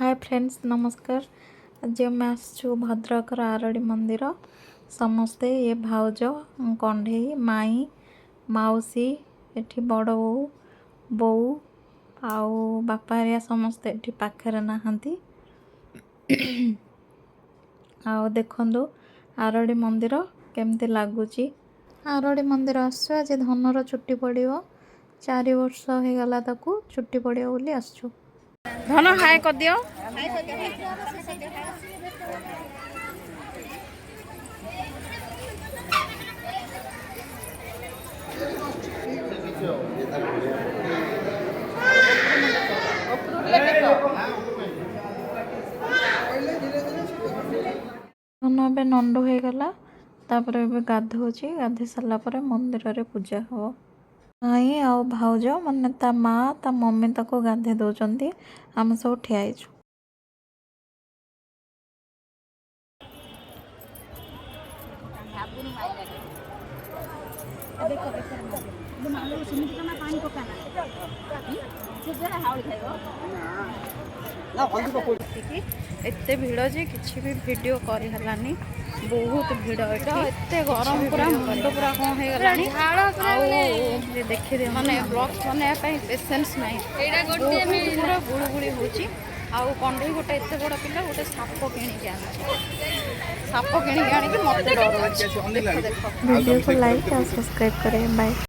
Hi friends नमस्कार। आज आम आसु भद्रकर आरड़ी मंदिर समस्ते ये भाउज कंढे माई माउसी एठी बड़ बो बो आउ बापा हरिया समस्ते एठी पाखरे नाहंती। आउ देखंदु आरड़ी मंदिर केमती लगुची। आरड़ी मंदिर आसु आज धनर छुट्टी पड़ो 4 वर्ष हो गला ताकू छुट्टी पड़ो बोली आसु। धन हाय कर दियो। धन ए नंद हो गला तापर ए गाधोची गाधे सारा पर मंदिर रे पूजा हो। माई आउ भाउज माने ता माँ ता मम्मी ताको गाधे दौरान आम सब ठिया एते भीड़ जे किसी भी वीडियो करी हलानी बहुत भीड़ एते गरम पूरा मुंड पूरा कौन हो गलानी ये देखि दे माने ब्लॉग्स बने पे पेशेंस नाही पूरा गुळगुळी होची आउ कंढे गोटे एते बड़ पिला गोटे साप किणी के आनी साप किणी के आनी कि मते डर होची। वीडियो को लाइक और सब्सक्राइब करें। बाय।